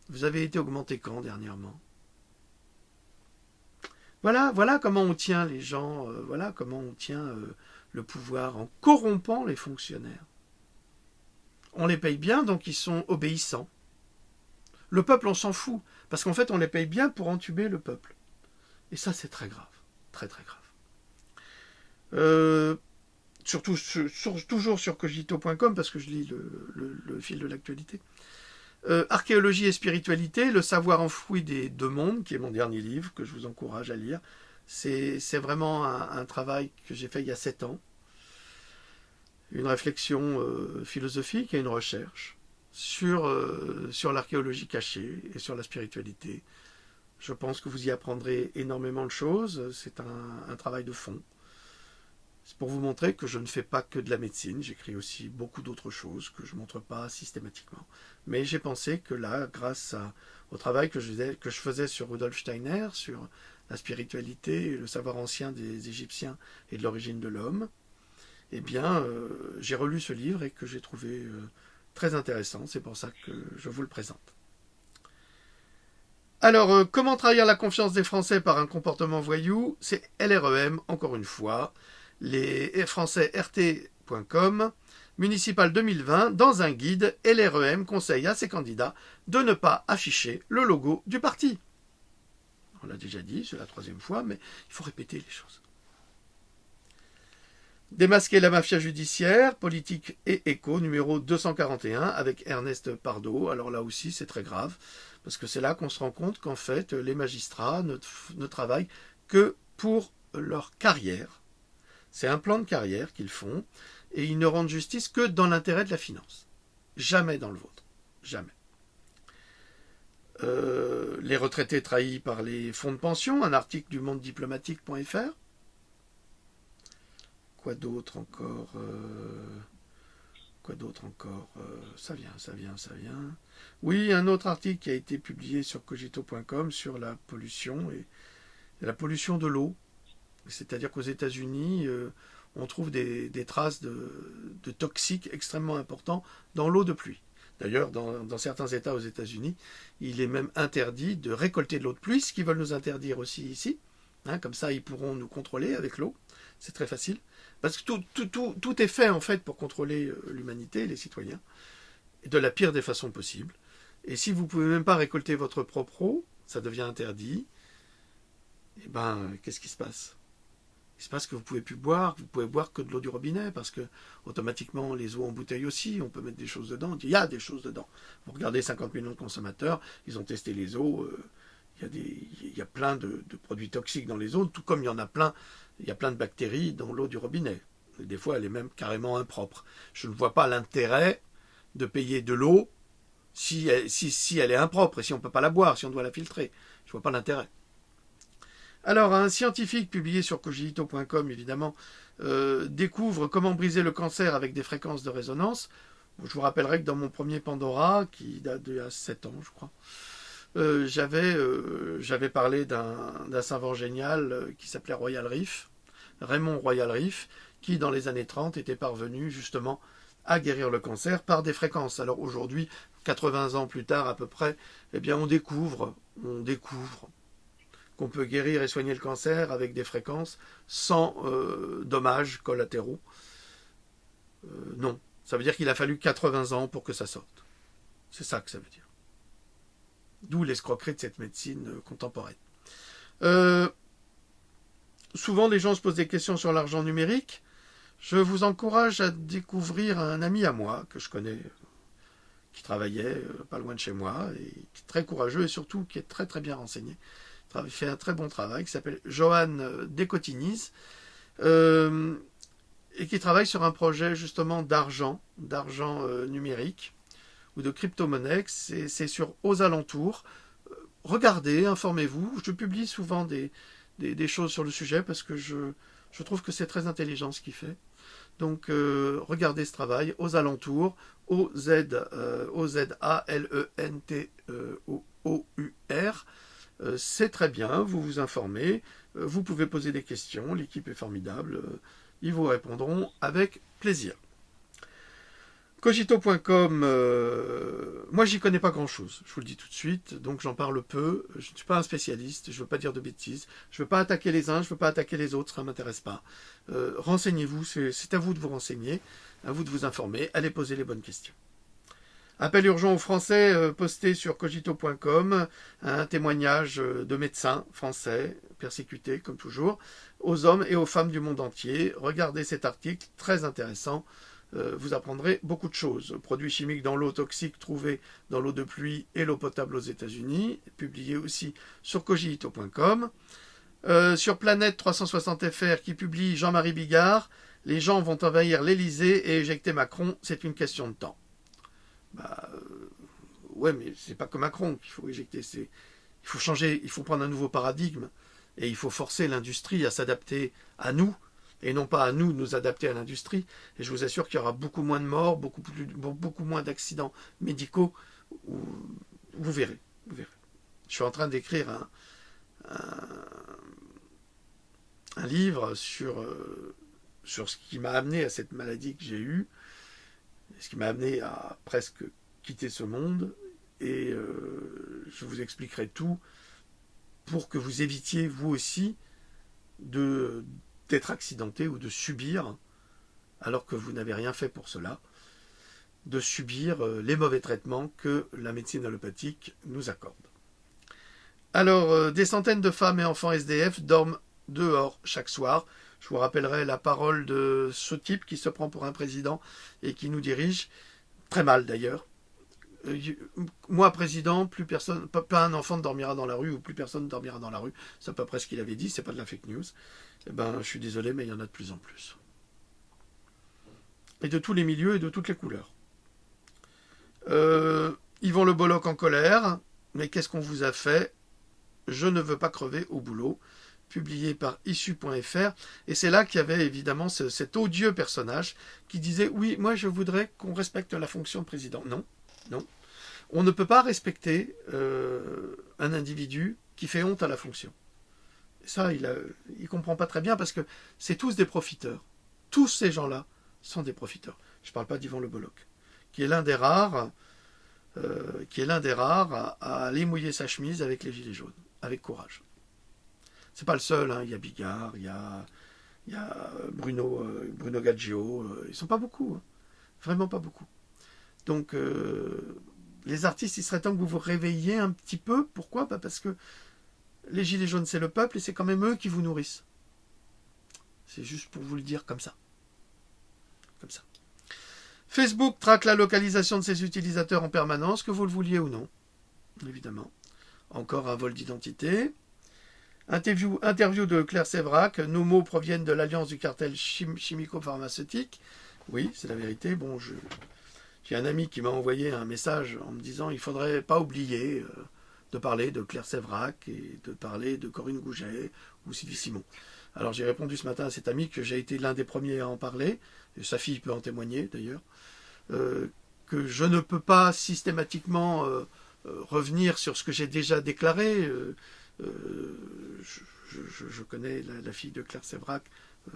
Vous avez été augmenté quand dernièrement ? Voilà comment on tient les gens, voilà comment on tient le pouvoir, en corrompant les fonctionnaires. On les paye bien, donc ils sont obéissants. Le peuple, on s'en fout, parce qu'en fait, on les paye bien pour entuber le peuple. Et ça, c'est très grave, très très grave. Toujours sur cogito.com, parce que je lis le fil de l'actualité. Archéologie et spiritualité, le savoir enfoui des deux mondes, qui est mon dernier livre, que je vous encourage à lire. C'est vraiment un travail que j'ai fait il y a 7 ans. Une réflexion philosophique et une recherche. sur l'archéologie cachée et sur la spiritualité. Je pense que vous y apprendrez énormément de choses. C'est un travail de fond. C'est pour vous montrer que je ne fais pas que de la médecine. J'écris aussi beaucoup d'autres choses que je ne montre pas systématiquement. Mais j'ai pensé que là, grâce au travail que je faisais sur Rudolf Steiner, sur la spiritualité et le savoir ancien des Égyptiens et de l'origine de l'homme, eh bien, j'ai relu ce livre et que j'ai trouvé très intéressant. C'est pour ça que je vous le présente. Alors, comment trahir la confiance des Français par un comportement voyou? C'est LREM, encore une fois, les Français RT.com, municipal 2020, dans un guide, LREM conseille à ses candidats de ne pas afficher le logo du parti. On l'a déjà dit, c'est la 3e fois, mais il faut répéter les choses. Démasquer la mafia judiciaire, politique et éco, numéro 241, avec Ernest Pardo. Alors là aussi, c'est très grave, parce que c'est là qu'on se rend compte qu'en fait, les magistrats ne travaillent que pour leur carrière. C'est un plan de carrière qu'ils font, et ils ne rendent justice que dans l'intérêt de la finance. Jamais dans le vôtre. Jamais. Les retraités trahis par les fonds de pension, un article du mondediplomatique.fr. Quoi d'autre encore Ça vient. Oui, un autre article qui a été publié sur cogito.com sur la pollution et la pollution de l'eau. C'est-à-dire qu'aux États-Unis, on trouve des traces de toxiques extrêmement importants dans l'eau de pluie. D'ailleurs, dans certains États aux États-Unis, il est même interdit de récolter de l'eau de pluie, ce qu'ils veulent nous interdire aussi ici. Comme ça, ils pourront nous contrôler avec l'eau. C'est très facile. Parce que tout est fait, en fait, pour contrôler l'humanité, les citoyens, de la pire des façons possibles. Et si vous ne pouvez même pas récolter votre propre eau, ça devient interdit. Eh bien, qu'est-ce qui se passe? Il se passe que vous ne pouvez plus boire, vous pouvez boire que de l'eau du robinet, parce que automatiquement, les eaux en bouteille aussi, on peut mettre des choses dedans. Il y a des choses dedans. Vous regardez 50 millions de consommateurs, ils ont testé les eaux. Il y a plein de produits toxiques dans les eaux, tout comme il y a plein de bactéries dans l'eau du robinet. Et des fois, elle est même carrément impropre. Je ne vois pas l'intérêt de payer de l'eau si elle est impropre et si on ne peut pas la boire, si on doit la filtrer. Je ne vois pas l'intérêt. Alors, un scientifique publié sur cogito.com, évidemment, découvre comment briser le cancer avec des fréquences de résonance. Je vous rappellerai que dans mon premier Pandora, qui date d'il y a 7 ans, je crois, j'avais parlé d'un savant génial qui s'appelait Royal Riff, Raymond Royal Riff, qui dans les années 30 était parvenu justement à guérir le cancer par des fréquences. Alors aujourd'hui, 80 ans plus tard à peu près, eh bien on découvre qu'on peut guérir et soigner le cancer avec des fréquences sans dommages collatéraux. Non, ça veut dire qu'il a fallu 80 ans pour que ça sorte. C'est ça que ça veut dire. D'où l'escroquerie de cette médecine contemporaine. Souvent, les gens se posent des questions sur l'argent numérique. Je vous encourage à découvrir un ami à moi, que je connais, qui travaillait pas loin de chez moi, et qui est très courageux et surtout qui est très très bien renseigné. Il fait un très bon travail, qui s'appelle Johan Descotignies, et qui travaille sur un projet justement d'argent numérique, ou de crypto-monnaie. C'est sur Aux Alentours. Regardez, informez-vous. Je publie souvent des choses sur le sujet parce que je trouve que c'est très intelligent ce qu'il fait. Donc regardez ce travail, Aux Alentours, OZALENTOUR. C'est très bien, vous vous informez, vous pouvez poser des questions, l'équipe est formidable, ils vous répondront avec plaisir. Cogito.com, moi j'y connais pas grand chose, je vous le dis tout de suite, donc j'en parle peu, je ne suis pas un spécialiste, je ne veux pas dire de bêtises, je ne veux pas attaquer les uns, je ne veux pas attaquer les autres, ça ne m'intéresse pas. Renseignez-vous, c'est à vous de vous renseigner, à vous de vous informer, allez poser les bonnes questions. Appel urgent aux Français posté sur cogito.com, un témoignage de médecins français, persécutés comme toujours, aux hommes et aux femmes du monde entier. Regardez cet article, très intéressant. Vous apprendrez beaucoup de choses. Produits chimiques dans l'eau toxique trouvés dans l'eau de pluie et l'eau potable aux États-Unis, publié aussi sur cogito.com. Sur Planète 360FR qui publie Jean-Marie Bigard, les gens vont envahir l'Élysée et éjecter Macron, c'est une question de temps. Bah, ouais, mais c'est pas que Macron qu'il faut éjecter. Il faut changer, il faut prendre un nouveau paradigme. Et il faut forcer l'industrie à s'adapter à nous, et non pas à nous de nous adapter à l'industrie. Et je vous assure qu'il y aura beaucoup moins de morts, beaucoup moins d'accidents médicaux. Vous verrez, vous verrez. Je suis en train d'écrire un livre sur ce qui m'a amené à cette maladie que j'ai eue, ce qui m'a amené à presque quitter ce monde, et je vous expliquerai tout pour que vous évitiez, vous aussi, d'être accidenté ou de subir, alors que vous n'avez rien fait pour cela, de subir les mauvais traitements que la médecine allopathique nous accorde. Alors, des centaines de femmes et enfants SDF dorment dehors chaque soir. Je vous rappellerai la parole de ce type qui se prend pour un président et qui nous dirige, très mal d'ailleurs. Moi, président, plus personne, pas un enfant ne dormira dans la rue, ou plus personne ne dormira dans la rue. C'est à peu près ce qu'il avait dit, c'est pas de la fake news. Eh ben, je suis désolé, mais il y en a de plus en plus. Et de tous les milieux et de toutes les couleurs. Yvon Le Bolloc en colère. Mais qu'est-ce qu'on vous a fait? Je ne veux pas crever au boulot. Publié par issue.fr. Et c'est là qu'il y avait évidemment cet odieux personnage qui disait « Oui, moi je voudrais qu'on respecte la fonction de président. » Non, non. On ne peut pas respecter un individu qui fait honte à la fonction. Et ça, il ne comprend pas très bien parce que c'est tous des profiteurs. Tous ces gens-là sont des profiteurs. Je ne parle pas d'Yvon Le Bolloc, qui est l'un des rares, à aller mouiller sa chemise avec les gilets jaunes, avec courage. C'est pas le seul, hein. Il y a Bigard, il y a Bruno Gaggio, ils sont pas beaucoup, hein. Vraiment pas beaucoup. Donc les artistes, il serait temps que vous vous réveilliez un petit peu. Pourquoi? Parce que les gilets jaunes, c'est le peuple et c'est quand même eux qui vous nourrissent. C'est juste pour vous le dire comme ça. Comme ça. Facebook traque la localisation de ses utilisateurs en permanence, que vous le vouliez ou non. Évidemment. Encore un vol d'identité. Interview de Claire Séverac. Nos mots proviennent de l'alliance du cartel chimico-pharmaceutique. Oui, c'est la vérité. Bon, j'ai un ami qui m'a envoyé un message en me disant il ne faudrait pas oublier de parler de Claire Séverac et de parler de Corinne Gouget ou Sylvie Simon. Alors j'ai répondu ce matin à cet ami que j'ai été l'un des premiers à en parler, et sa fille peut en témoigner d'ailleurs, que je ne peux pas systématiquement revenir sur ce que j'ai déjà déclaré. Je connais la fille de Claire Séverac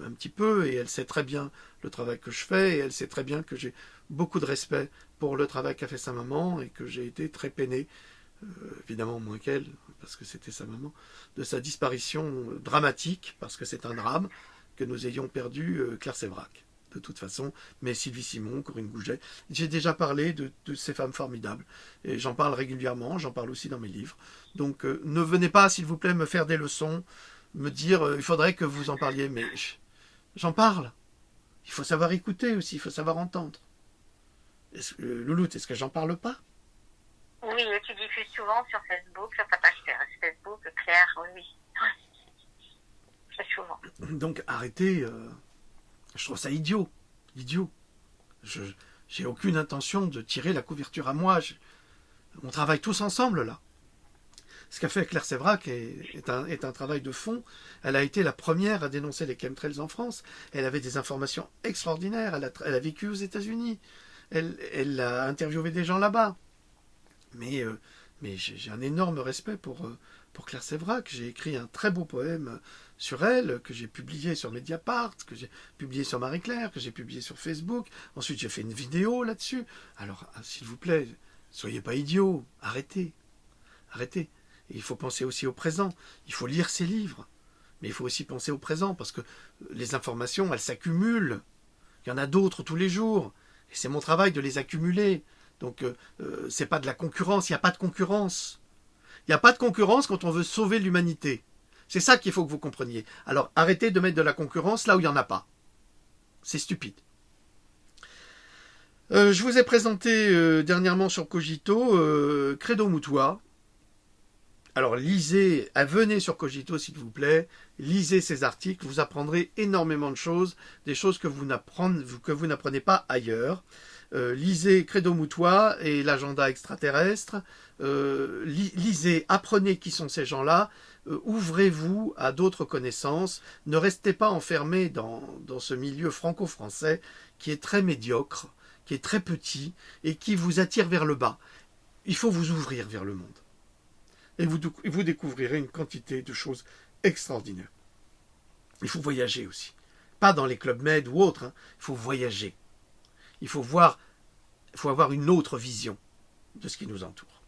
un petit peu, et elle sait très bien le travail que je fais, et elle sait très bien que j'ai beaucoup de respect pour le travail qu'a fait sa maman, et que j'ai été très peiné, évidemment moins qu'elle, parce que c'était sa maman, de sa disparition dramatique, parce que c'est un drame, que nous ayons perdu Claire Séverac, de toute façon, mais Sylvie Simon, Corinne Gouget, j'ai déjà parlé de ces femmes formidables, et j'en parle régulièrement, j'en parle aussi dans mes livres, donc ne venez pas, s'il vous plaît, me faire des leçons, me dire, il faudrait que vous en parliez, mais j'en parle. Il faut savoir écouter aussi, il faut savoir entendre. Louloute, est-ce que j'en parle pas? Oui, et tu diffuses souvent sur Facebook, sur ta page Facebook, Claire, oui. C'est souvent. Donc arrêtez, je trouve ça idiot. Idiot. J'ai aucune intention de tirer la couverture à moi. On travaille tous ensemble là. Ce qu'a fait Claire Séverac est un travail de fond. Elle a été la première à dénoncer les chemtrails en France. Elle avait des informations extraordinaires. Elle a vécu aux États-Unis. Elle a interviewé des gens là-bas. Mais j'ai un énorme respect pour Claire Séverac. J'ai écrit un très beau poème sur elle, que j'ai publié sur Mediapart, que j'ai publié sur Marie-Claire, que j'ai publié sur Facebook. Ensuite, j'ai fait une vidéo là-dessus. Alors, s'il vous plaît, soyez pas idiots. Arrêtez. Arrêtez. Et il faut penser aussi au présent. Il faut lire ces livres. Mais il faut aussi penser au présent, parce que les informations, elles s'accumulent. Il y en a d'autres tous les jours. Et c'est mon travail de les accumuler. Donc, c'est pas de la concurrence. Il n'y a pas de concurrence. Il n'y a pas de concurrence quand on veut sauver l'humanité. C'est ça qu'il faut que vous compreniez. Alors, arrêtez de mettre de la concurrence là où il n'y en a pas. C'est stupide. Je vous ai présenté dernièrement sur Cogito Credo Mutua. Alors venez sur Cogito s'il vous plaît, lisez ces articles, vous apprendrez énormément de choses, des choses que vous n'apprenez pas ailleurs. Lisez Credo Mutwa et l'agenda extraterrestre, lisez, apprenez qui sont ces gens-là, ouvrez-vous à d'autres connaissances, ne restez pas enfermés dans ce milieu franco-français qui est très médiocre, qui est très petit et qui vous attire vers le bas. Il faut vous ouvrir vers le monde. Et vous découvrirez une quantité de choses extraordinaires. Il faut voyager aussi. Pas dans les clubs med ou autres, hein. Il faut voyager. Il faut avoir une autre vision de ce qui nous entoure.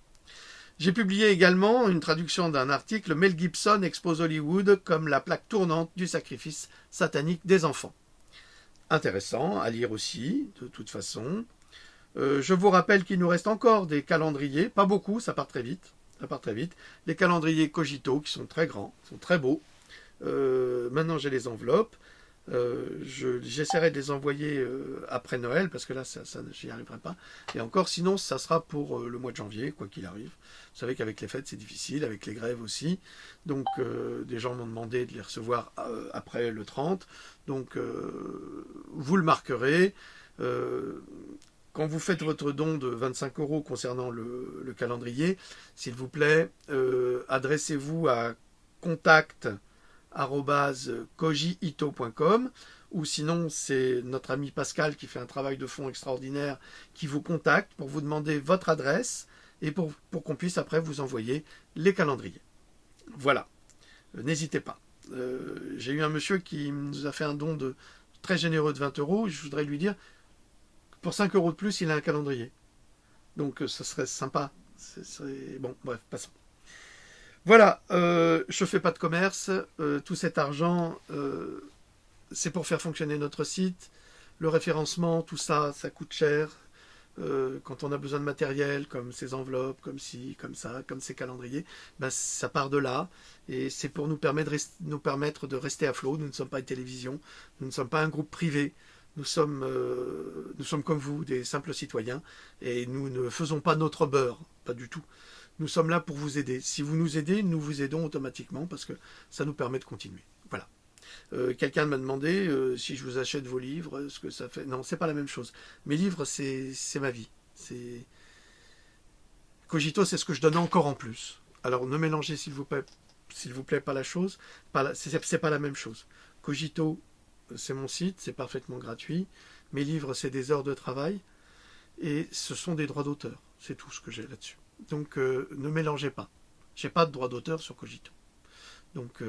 J'ai publié également une traduction d'un article. Mel Gibson expose Hollywood comme la plaque tournante du sacrifice satanique des enfants. Intéressant à lire aussi, de toute façon. Je vous rappelle qu'il nous reste encore des calendriers, pas beaucoup, ça part très vite. Les calendriers Cogito qui sont très grands, sont très beaux. Maintenant j'ai les enveloppes. J'essaierai de les envoyer après Noël parce que là j'y arriverai pas. Et encore sinon ça sera pour le mois de janvier quoi qu'il arrive. Vous savez qu'avec les fêtes c'est difficile, avec les grèves aussi. Donc des gens m'ont demandé de les recevoir après le 30. Donc vous le marquerez. Quand vous faites votre don de 25 € concernant le calendrier, s'il vous plaît, adressez-vous à contact@kojihito.com ou sinon c'est notre ami Pascal qui fait un travail de fond extraordinaire qui vous contacte pour vous demander votre adresse et pour qu'on puisse après vous envoyer les calendriers. Voilà, n'hésitez pas. J'ai eu un monsieur qui nous a fait un don très généreux de 20 €. Je voudrais lui dire pour 5 € de plus, il a un calendrier. Donc, ça serait sympa. Bon, bref, passons. Voilà, je ne fais pas de commerce. Tout cet argent, c'est pour faire fonctionner notre site. Le référencement, tout ça, ça coûte cher. Quand on a besoin de matériel, comme ces enveloppes, comme ci, comme ça, comme ces calendriers, ben, ça part de là. Et c'est pour nous permettre de rester à flot. Nous ne sommes pas une télévision. Nous ne sommes pas un groupe privé. Nous sommes comme vous, des simples citoyens, et nous ne faisons pas notre beurre, pas du tout. Nous sommes là pour vous aider. Si vous nous aidez, nous vous aidons automatiquement, parce que ça nous permet de continuer. Voilà. Quelqu'un m'a demandé si je vous achète vos livres, ce que ça fait. Non, c'est pas la même chose. Mes livres, c'est ma vie. Cogito, c'est ce que je donne encore en plus. Alors ne mélangez s'il vous plaît pas la chose. C'est pas la même chose. Cogito, c'est mon site, c'est parfaitement gratuit. Mes livres, c'est des heures de travail. Et ce sont des droits d'auteur. C'est tout ce que j'ai là-dessus. Donc, ne mélangez pas. Je n'ai pas de droit d'auteur sur Cogito. Donc,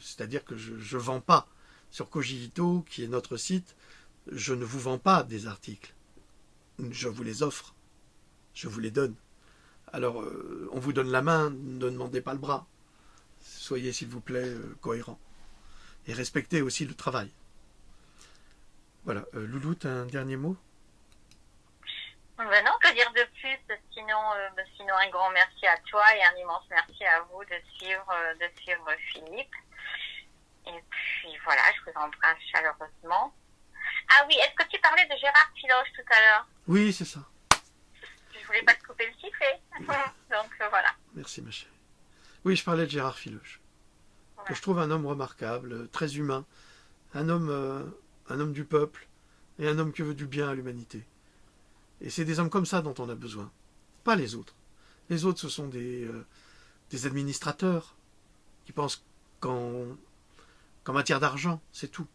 c'est-à-dire que je ne vends pas sur Cogito, qui est notre site, je ne vous vends pas des articles. Je vous les offre. Je vous les donne. Alors, on vous donne la main, ne demandez pas le bras. Soyez, s'il vous plaît, cohérents. Et respectez aussi le travail. Voilà. Loulou, tu as un dernier mot? Ben non, que dire de plus? Sinon, un grand merci à toi et un immense merci à vous de suivre Philippe. Et puis voilà, je vous embrasse chaleureusement. Ah oui, est-ce que tu parlais de Gérard Filoche tout à l'heure? Oui, c'est ça. Je voulais pas te couper le sifflet. Donc voilà. Merci ma chérie. Oui, je parlais de Gérard Filoche. Ouais. Que je trouve un homme remarquable, très humain, un homme du peuple et un homme qui veut du bien à l'humanité. Et c'est des hommes comme ça dont on a besoin, pas les autres. Les autres, ce sont des administrateurs qui pensent qu'en matière d'argent, c'est tout,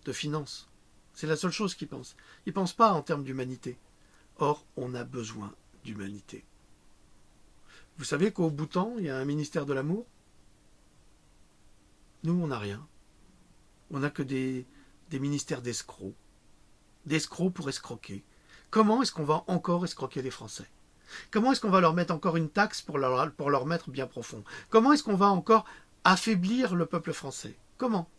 de finances. C'est la seule chose qu'ils pensent. Ils ne pensent pas en termes d'humanité. Or, on a besoin d'humanité. Vous savez qu'au Bhoutan, il y a un ministère de l'amour? Nous, on n'a rien. On n'a que des ministères d'escrocs. D'escrocs pour escroquer. Comment est-ce qu'on va encore escroquer les Français? Comment est-ce qu'on va leur mettre encore une taxe pour leur mettre bien profond? Comment est-ce qu'on va encore affaiblir le peuple français? Comment?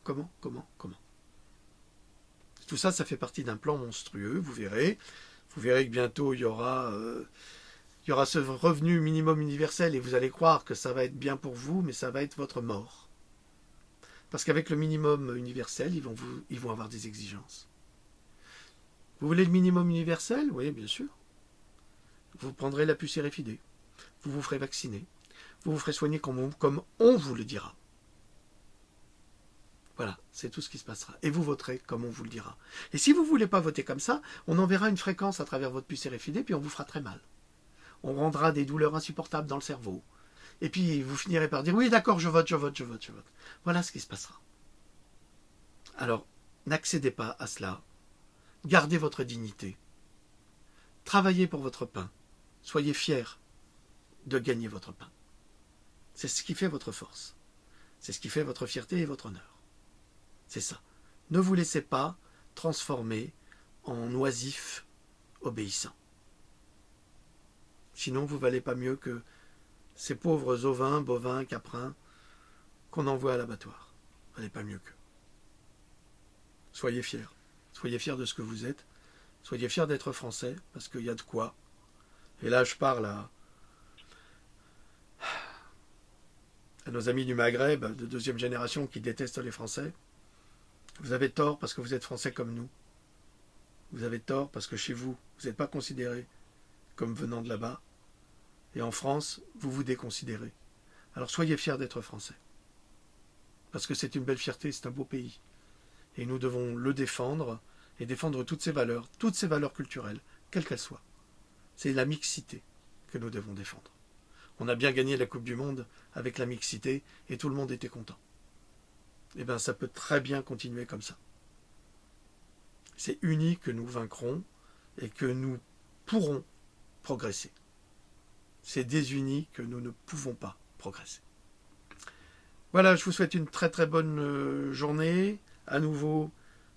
Tout ça, ça fait partie d'un plan monstrueux, vous verrez. Vous verrez que bientôt, il y aura ce revenu minimum universel et vous allez croire que ça va être bien pour vous, mais ça va être votre mort. Parce qu'avec le minimum universel, ils vont avoir des exigences. Vous voulez le minimum universel? Oui, bien sûr. Vous prendrez la puce RFID. Vous vous ferez vacciner. vous vous ferez soigner comme on vous le dira. Voilà, c'est tout ce qui se passera. Et vous voterez comme on vous le dira. Et si vous ne voulez pas voter comme ça, on enverra une fréquence à travers votre puce RFID, puis on vous fera très mal. On rendra des douleurs insupportables dans le cerveau. Et puis vous finirez par dire, oui d'accord, je vote. Voilà ce qui se passera. Alors, n'accédez pas à cela. Gardez votre dignité. Travaillez pour votre pain. Soyez fiers de gagner votre pain. C'est ce qui fait votre force. C'est ce qui fait votre fierté et votre honneur. C'est ça. Ne vous laissez pas transformer en oisif obéissant. Sinon, vous ne valez pas mieux que ces pauvres ovins, bovins, caprins qu'on envoie à l'abattoir. Vous ne valez pas mieux qu'eux. Soyez fiers. Soyez fiers de ce que vous êtes. Soyez fiers d'être français, parce qu'il y a de quoi. Et là, je parle à nos amis du Maghreb, de deuxième génération, qui détestent les Français. Vous avez tort parce que vous êtes français comme nous. Vous avez tort parce que chez vous, vous n'êtes pas considérés comme venant de là-bas. Et en France, vous vous déconsidérez. Alors soyez fiers d'être français. Parce que c'est une belle fierté, c'est un beau pays. Et nous devons le défendre et défendre toutes ces valeurs culturelles, quelles qu'elles soient. C'est la mixité que nous devons défendre. On a bien gagné la Coupe du Monde avec la mixité et tout le monde était content. Eh bien, ça peut très bien continuer comme ça. C'est unis que nous vaincrons et que nous pourrons progresser. C'est désunis que nous ne pouvons pas progresser. Voilà, je vous souhaite une très très bonne journée. À nouveau,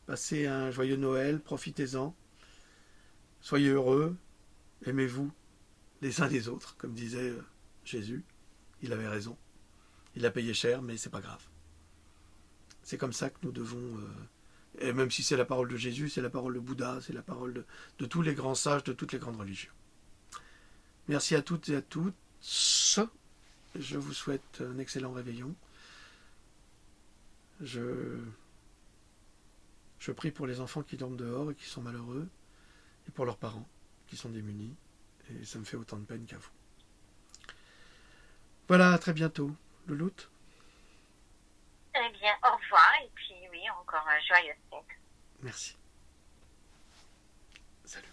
passez un joyeux Noël, profitez-en. Soyez heureux, aimez-vous les uns les autres, comme disait Jésus. Il avait raison. Il a payé cher, mais c'est pas grave. C'est comme ça que nous devons, et même si c'est la parole de Jésus, c'est la parole de Bouddha, c'est la parole de tous les grands sages, de toutes les grandes religions. Merci à toutes et à tous. Je vous souhaite un excellent réveillon. Je prie pour les enfants qui dorment dehors et qui sont malheureux, et pour leurs parents qui sont démunis, et ça me fait autant de peine qu'à vous. Voilà, à très bientôt. Louloute. Eh bien, au revoir, et puis oui, encore un joyeux fête. Merci. Salut.